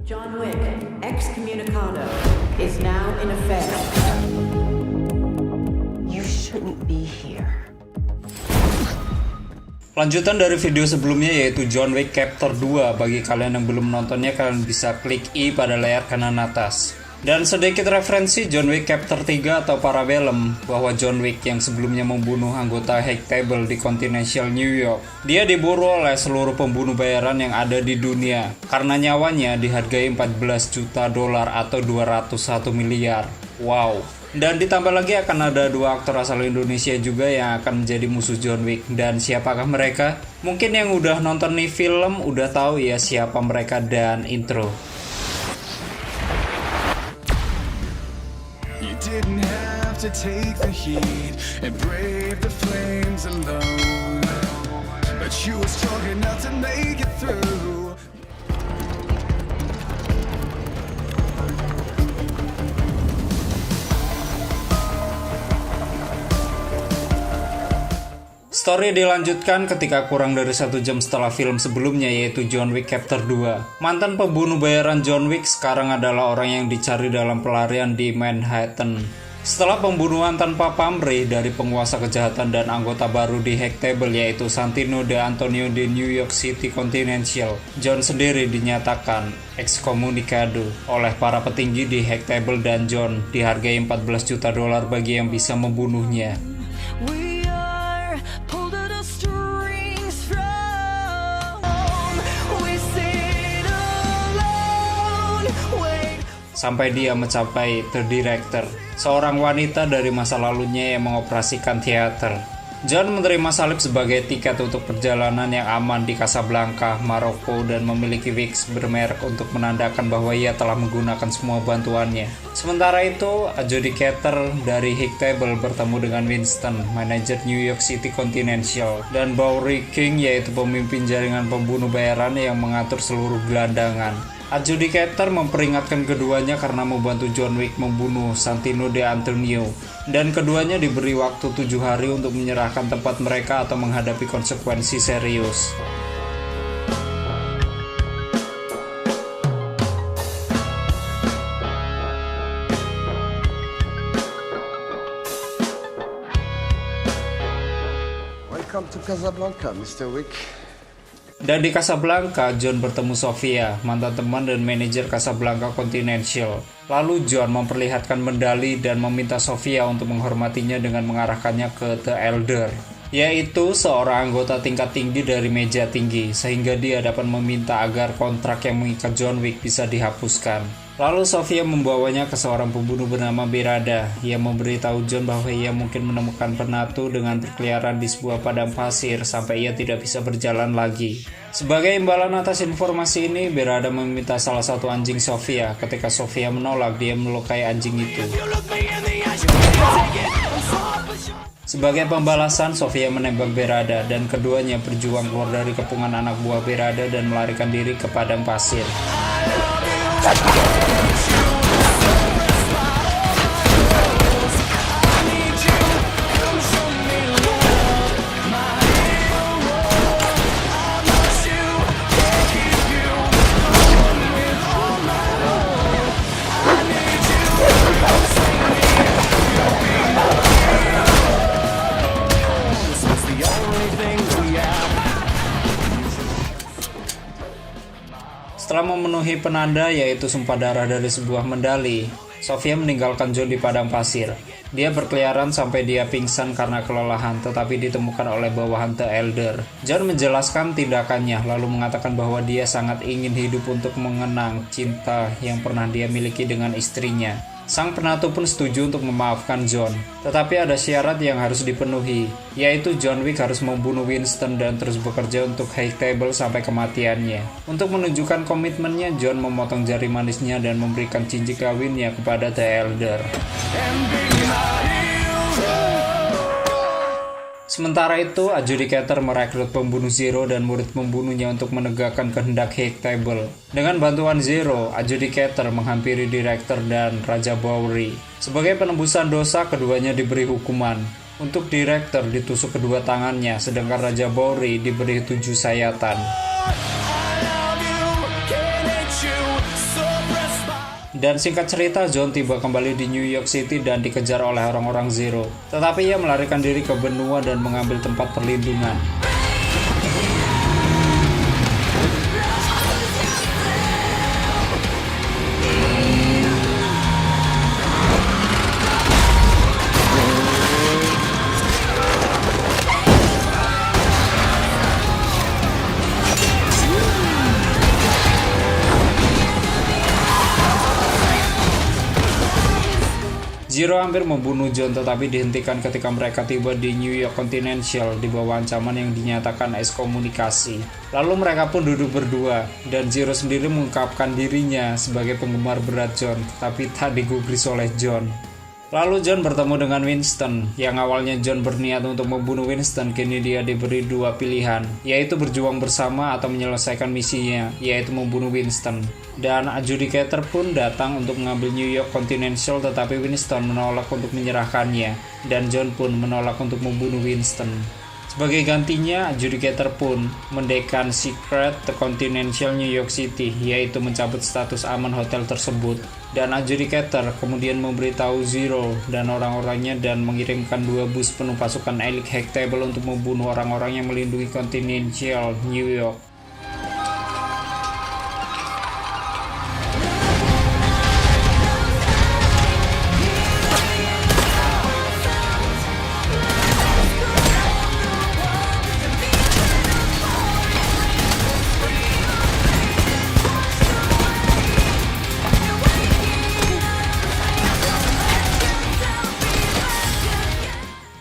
John Wick, excommunicado, is now in effect. You shouldn't be here. Lanjutan dari video sebelumnya yaitu John Wick Chapter 2. Bagi kalian yang belum nontonnya, kalian bisa klik I pada layar kanan atas. Dan sedikit referensi John Wick Chapter 3 atau Parabellum, bahwa John Wick yang sebelumnya membunuh anggota High Table di Continental New York, dia diburu oleh seluruh pembunuh bayaran yang ada di dunia karena nyawanya dihargai 14 juta dolar atau 201 miliar. Wow. Dan ditambah lagi akan ada dua aktor asal Indonesia juga yang akan menjadi musuh John Wick. Dan siapakah mereka? Mungkin yang udah nonton nih film udah tahu ya siapa mereka dan intro. Didn't have to take the heat and brave the flames alone, but you were strong enough to make it through. Story dilanjutkan ketika kurang dari 1 jam setelah film sebelumnya yaitu John Wick Chapter 2. Mantan pembunuh bayaran John Wick sekarang adalah orang yang dicari dalam pelarian di Manhattan. Setelah pembunuhan tanpa pamrih dari penguasa kejahatan dan anggota baru di High Table yaitu Santino de Antonio di New York City Continental, John sendiri dinyatakan excommunicado oleh para petinggi di High Table dan John dihargai 14 juta dolar bagi yang bisa membunuhnya. Sampai dia mencapai The Director, seorang wanita dari masa lalunya yang mengoperasikan teater. John menerima salib sebagai tiket untuk perjalanan yang aman di Casablanca, Maroko, dan memiliki wigs bermerek untuk menandakan bahwa ia telah menggunakan semua bantuannya. Sementara itu, adjudicator dari High Table bertemu dengan Winston, manajer New York City Continental, dan Bowery King yaitu pemimpin jaringan pembunuh bayaran yang mengatur seluruh gelandangan. Adjudicator memperingatkan keduanya karena membantu John Wick membunuh Santino de Antonio, dan keduanya diberi waktu 7 hari untuk menyerahkan tempat mereka atau menghadapi konsekuensi serius. Welcome to Casablanca, Mr. Wick. Dan di Casablanca, John bertemu Sofia, mantan teman dan manajer Casablanca Continental. Lalu John memperlihatkan medali dan meminta Sofia untuk menghormatinya dengan mengarahkannya ke The Elder, yaitu seorang anggota tingkat tinggi dari meja tinggi, sehingga dia dapat meminta agar kontrak yang mengikat John Wick bisa dihapuskan. Lalu Sofia membawanya ke seorang pembunuh bernama Berada yang memberitahu John bahwa ia mungkin menemukan penatu dengan berkeliaran di sebuah padang pasir sampai ia tidak bisa berjalan lagi. Sebagai imbalan atas informasi ini, Berada meminta salah satu anjing Sofia. Ketika Sofia menolak, dia melukai anjing itu. Sebagai pembalasan, Sofia menembak Berada dan keduanya berjuang keluar dari kepungan anak buah Berada dan melarikan diri ke padang pasir. Setelah memenuhi penanda yaitu sumpah darah dari sebuah medali, Sofia meninggalkan John di padang pasir. Dia berkeliaran sampai dia pingsan karena kelelahan, tetapi ditemukan oleh bawahan The Elder. John menjelaskan tindakannya, lalu mengatakan bahwa dia sangat ingin hidup untuk mengenang cinta yang pernah dia miliki dengan istrinya. Sang penatu pun setuju untuk memaafkan John, tetapi ada syarat yang harus dipenuhi, yaitu John Wick harus membunuh Winston dan terus bekerja untuk High Table sampai kematiannya. Untuk menunjukkan komitmennya, John memotong jari manisnya dan memberikan cincin kawinnya kepada The Elder. Sementara itu, adjudicator merekrut pembunuh Zero dan murid pembunuhnya untuk menegakkan kehendak High Table. Dengan bantuan Zero, adjudicator menghampiri Director dan Raja Bowery. Sebagai penembusan dosa, keduanya diberi hukuman. Untuk Director ditusuk kedua tangannya, sedangkan Raja Bowery diberi 7 sayatan. Dan singkat cerita, John tiba kembali di New York City dan dikejar oleh orang-orang Zero. Tetapi ia melarikan diri ke benua dan mengambil tempat perlindungan. Zero hampir membunuh John tetapi dihentikan ketika mereka tiba di New York Continental di bawah ancaman yang dinyatakan ekskomunikasi. Lalu mereka pun duduk berdua dan Zero sendiri mengungkapkan dirinya sebagai penggemar berat John tetapi tak digubris oleh John. Lalu John bertemu dengan Winston, yang awalnya John berniat untuk membunuh Winston, kini dia diberi dua pilihan, yaitu berjuang bersama atau menyelesaikan misinya, yaitu membunuh Winston. Dan adjudicator pun datang untuk mengambil New York Continental tetapi Winston menolak untuk menyerahkannya, dan John pun menolak untuk membunuh Winston. Sebagai gantinya, adjudicator pun mendekan Secret the Continental New York City, yaitu mencabut status aman hotel tersebut. Dan adjudicator kemudian memberitahu Zero dan orang-orangnya dan mengirimkan 2 bus penuh pasukan elit Hectable untuk membunuh orang-orang yang melindungi Continental New York.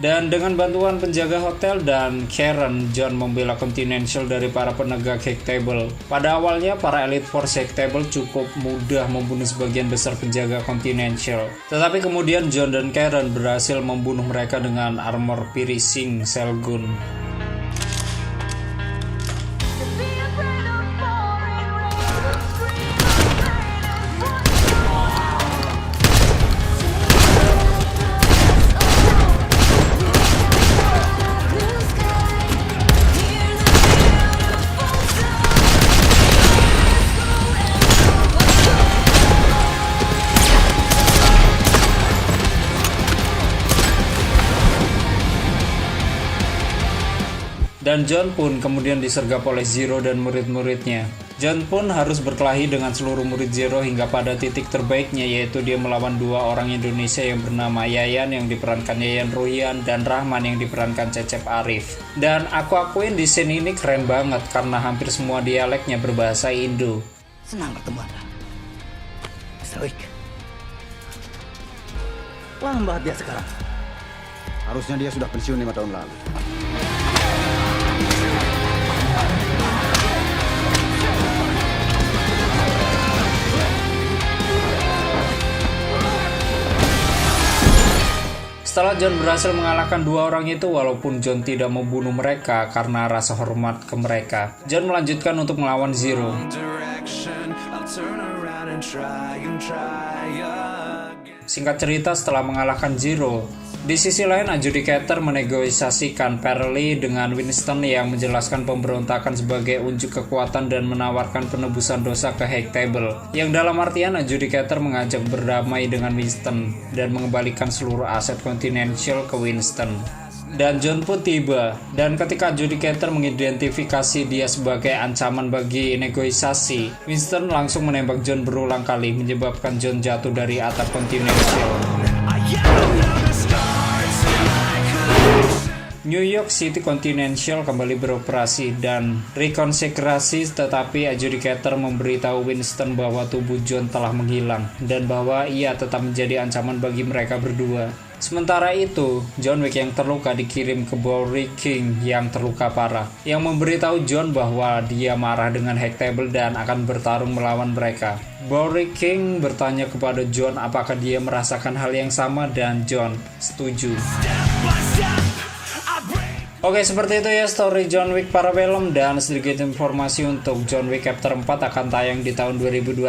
Dan dengan bantuan penjaga hotel dan Karen, John membela Continental dari para penegak Hectable. Pada awalnya, para Elite Force Hectable cukup mudah membunuh sebagian besar penjaga Continental. Tetapi kemudian John dan Karen berhasil membunuh mereka dengan armor piercing shell gun. Dan John pun kemudian disergap oleh Zero dan murid-muridnya. John pun harus berkelahi dengan seluruh murid Zero hingga pada titik terbaiknya, yaitu dia melawan 2 orang Indonesia yang bernama Yayan yang diperankan Yayan Ruhian dan Rahman yang diperankan Cecep Arif. Dan aku akuin di scene ini keren banget karena hampir semua dialeknya berbahasa Indo. Senang bertemu Anda, Mr. Wick. Lambat dia sekarang. Harusnya dia sudah pensiun 5 tahun lalu. Setelah John berhasil mengalahkan 2 orang itu, walaupun John tidak membunuh mereka karena rasa hormat ke mereka, John melanjutkan untuk melawan Zero. Singkat cerita, setelah mengalahkan Zero, di sisi lain adjudicator menegosiasikan Perley dengan Winston yang menjelaskan pemberontakan sebagai unjuk kekuatan dan menawarkan penebusan dosa ke Hectable, yang dalam artian adjudicator mengajak berdamai dengan Winston dan mengembalikan seluruh aset Continental ke Winston. Dan John pun tiba, dan ketika adjudicator mengidentifikasi dia sebagai ancaman bagi negosiasi, Winston langsung menembak John berulang kali, menyebabkan John jatuh dari atap Continental. New York City Continental kembali beroperasi dan rekonsekrasi, tetapi adjudicator memberitahu Winston bahwa tubuh John telah menghilang dan bahwa ia tetap menjadi ancaman bagi mereka berdua. Sementara itu, John Wick yang terluka dikirim ke Bowery King yang terluka parah, yang memberitahu John bahwa dia marah dengan Hectable dan akan bertarung melawan mereka. Bowery King bertanya kepada John apakah dia merasakan hal yang sama dan John setuju. Oke, seperti itu ya story John Wick Parabellum, dan sedikit informasi untuk John Wick Chapter 4 akan tayang di tahun 2021.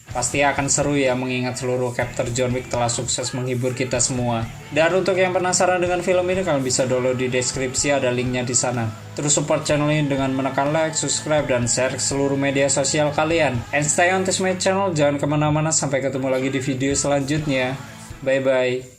Pasti akan seru ya, mengingat seluruh chapter John Wick telah sukses menghibur kita semua. Dan untuk yang penasaran dengan film ini, kalian bisa download di deskripsi, ada linknya di sana. Terus support channel ini dengan menekan like, subscribe, dan share ke seluruh media sosial kalian. And stay on this my channel, jangan kemana-mana, sampai ketemu lagi di video selanjutnya. Bye-bye.